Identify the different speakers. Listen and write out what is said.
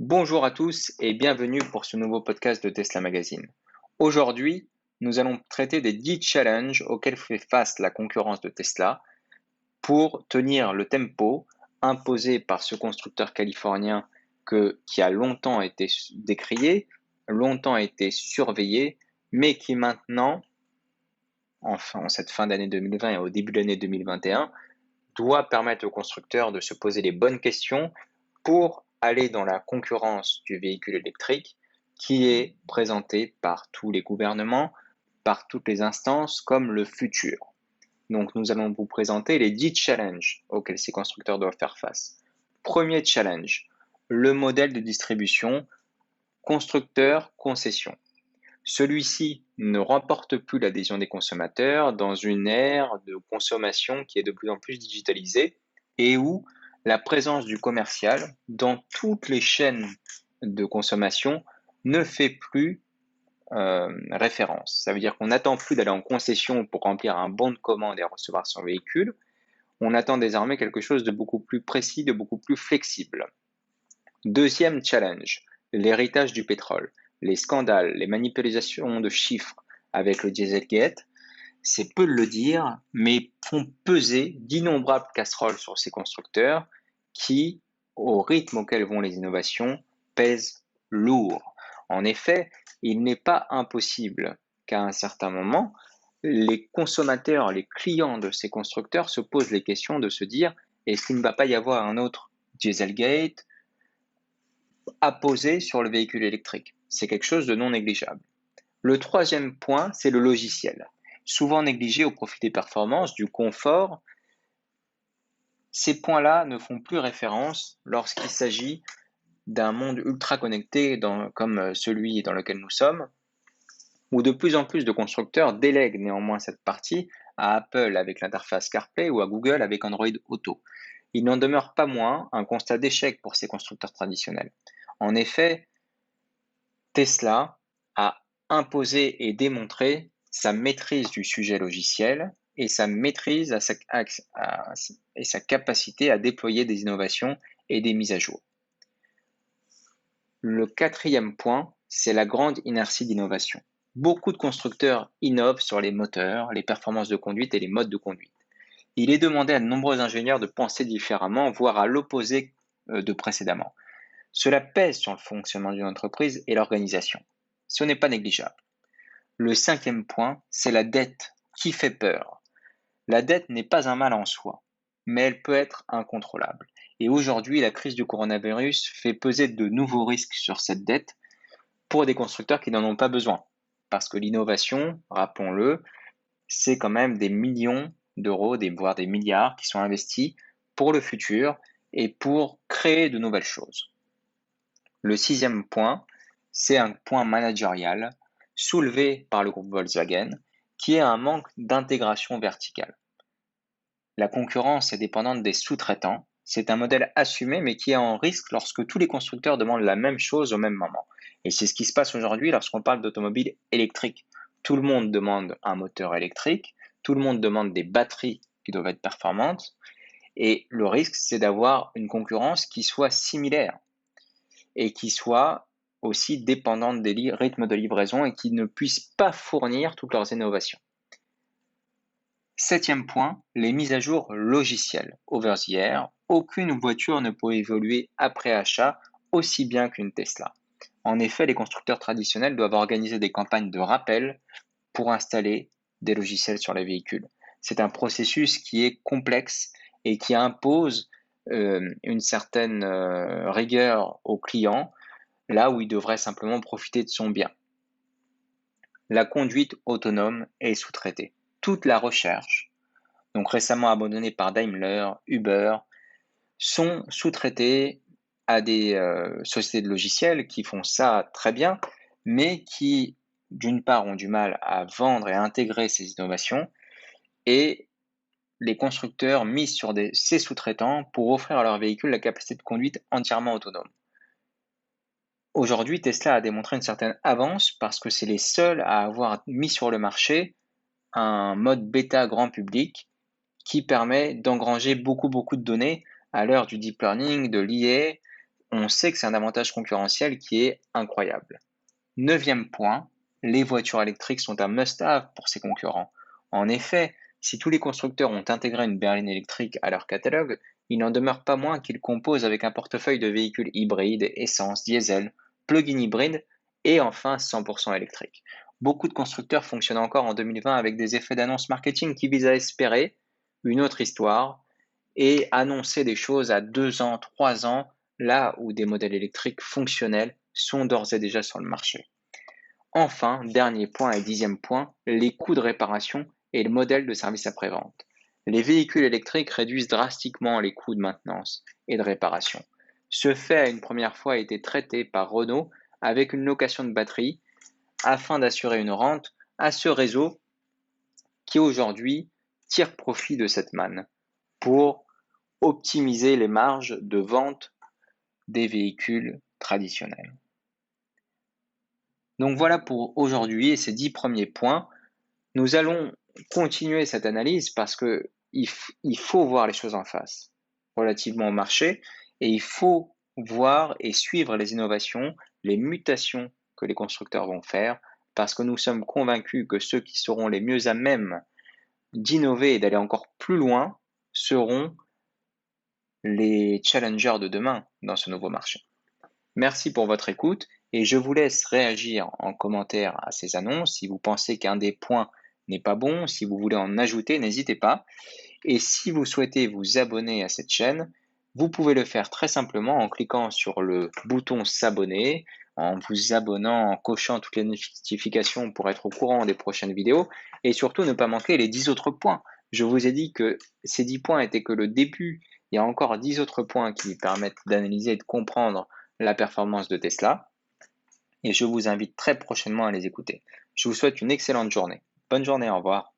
Speaker 1: Bonjour à tous et bienvenue pour ce nouveau podcast de Tesla Magazine. Aujourd'hui, nous allons traiter des 10 challenges auxquels fait face la concurrence de Tesla pour tenir le tempo imposé par ce constructeur californien qui a longtemps été décrié, longtemps été surveillé, mais qui maintenant, enfin en cette fin d'année 2020 et au début de l'année 2021, doit permettre aux constructeurs de se poser les bonnes questions pour aller dans la concurrence du véhicule électrique qui est présenté par tous les gouvernements, par toutes les instances comme le futur. Donc nous allons vous présenter les 10 challenges auxquels ces constructeurs doivent faire face. Premier challenge, le modèle de distribution constructeur-concession. Celui-ci ne remporte plus l'adhésion des consommateurs dans une ère de consommation qui est de plus en plus digitalisée et où la présence du commercial dans toutes les chaînes de consommation ne fait plus référence. Ça veut dire qu'on n'attend plus d'aller en concession pour remplir un bon de commande et recevoir son véhicule. On attend désormais quelque chose de beaucoup plus précis, de beaucoup plus flexible. Deuxième challenge, l'héritage du pétrole. Les scandales, les manipulations de chiffres avec le Dieselgate, c'est peu de le dire, mais font peser d'innombrables casseroles sur ces constructeurs qui, au rythme auquel vont les innovations, pèsent lourd. En effet, il n'est pas impossible qu'à un certain moment, les consommateurs, les clients de ces constructeurs se posent les questions de se dire est-ce qu'il ne va pas y avoir un autre Dieselgate apposé sur le véhicule électrique? C'est quelque chose de non négligeable. Le troisième point, c'est le logiciel. Souvent négligé au profit des performances, du confort, ces points-là ne font plus référence lorsqu'il s'agit d'un monde ultra connecté comme celui dans lequel nous sommes, où de plus en plus de constructeurs délèguent néanmoins cette partie à Apple avec l'interface CarPlay ou à Google avec Android Auto. Il n'en demeure pas moins un constat d'échec pour ces constructeurs traditionnels. En effet, Tesla a imposé et démontré sa maîtrise du sujet logiciel et sa maîtrise et sa capacité à déployer des innovations et des mises à jour. Le quatrième point, c'est la grande inertie d'innovation. Beaucoup de constructeurs innovent sur les moteurs, les performances de conduite et les modes de conduite. Il est demandé à de nombreux ingénieurs de penser différemment, voire à l'opposé de précédemment. Cela pèse sur le fonctionnement d'une entreprise et l'organisation. Ce n'est pas négligeable. Le cinquième point, c'est la dette qui fait peur. La dette n'est pas un mal en soi, mais elle peut être incontrôlable. Et aujourd'hui, la crise du coronavirus fait peser de nouveaux risques sur cette dette pour des constructeurs qui n'en ont pas besoin. Parce que l'innovation, rappelons-le, c'est quand même des millions d'euros, voire des milliards qui sont investis pour le futur et pour créer de nouvelles choses. Le sixième point, c'est un point managérial soulevé par le groupe Volkswagen, qui est un manque d'intégration verticale. La concurrence est dépendante des sous-traitants. C'est un modèle assumé, mais qui est en risque lorsque tous les constructeurs demandent la même chose au même moment. Et c'est ce qui se passe aujourd'hui lorsqu'on parle d'automobile électrique. Tout le monde demande un moteur électrique, tout le monde demande des batteries qui doivent être performantes, et le risque, c'est d'avoir une concurrence qui soit similaire et qui soit aussi dépendante des rythmes de livraison et qui ne puissent pas fournir toutes leurs innovations. Septième point, les mises à jour logicielles. Over the air, aucune voiture ne peut évoluer après achat aussi bien qu'une Tesla. En effet, les constructeurs traditionnels doivent organiser des campagnes de rappel pour installer des logiciels sur les véhicules. C'est un processus qui est complexe et qui impose une certaine rigueur au client, là où il devrait simplement profiter de son bien. La conduite autonome est sous-traitée. Toute la recherche, donc récemment abandonnée par Daimler, Uber, sont sous-traités à des sociétés de logiciels qui font ça très bien, mais qui, d'une part, ont du mal à vendre et à intégrer ces innovations, et les constructeurs misent sur ces sous-traitants pour offrir à leurs véhicules la capacité de conduite entièrement autonome. Aujourd'hui, Tesla a démontré une certaine avance parce que c'est les seuls à avoir mis sur le marché un mode bêta grand public qui permet d'engranger beaucoup de données à l'heure du deep learning, de l'IA on sait que c'est un avantage concurrentiel qui est incroyable. 9e point, les voitures électriques sont un must-have pour ses concurrents. En effet, si tous les constructeurs ont intégré une berline électrique à leur catalogue, il n'en demeure pas moins qu'ils composent avec un portefeuille de véhicules hybrides, essence, diesel, plug-in hybride et enfin 100% électrique. Beaucoup de constructeurs fonctionnent encore en 2020 avec des effets d'annonce marketing qui visent à espérer une autre histoire et annoncer des choses à 2 ans, 3 ans, là où des modèles électriques fonctionnels sont d'ores et déjà sur le marché. Enfin, dernier point et 10e point, les coûts de réparation et le modèle de service après-vente. Les véhicules électriques réduisent drastiquement les coûts de maintenance et de réparation. Ce fait a une première fois été traité par Renault avec une location de batterie afin d'assurer une rente à ce réseau qui aujourd'hui tire profit de cette manne pour optimiser les marges de vente des véhicules traditionnels. Donc voilà pour aujourd'hui et ces 10 premiers points. Nous allons continuer cette analyse parce que il faut voir les choses en face relativement au marché et il faut voir et suivre les innovations, les mutations que les constructeurs vont faire parce que nous sommes convaincus que ceux qui seront les mieux à même d'innover et d'aller encore plus loin seront les challengers de demain dans ce nouveau marché. Merci pour votre écoute et je vous laisse réagir en commentaire à ces annonces. Si vous pensez qu'un des points n'est pas bon, si vous voulez en ajouter, n'hésitez pas. Et si vous souhaitez vous abonner à cette chaîne, vous pouvez le faire très simplement en cliquant sur le bouton s'abonner, en vous abonnant, en cochant toutes les notifications pour être au courant des prochaines vidéos et surtout ne pas manquer les 10 autres points. Je vous ai dit que ces 10 points étaient que le début. Il y a encore 10 autres points qui permettent d'analyser et de comprendre la performance de Tesla. Et je vous invite très prochainement à les écouter. Je vous souhaite une excellente journée. Bonne journée, au revoir.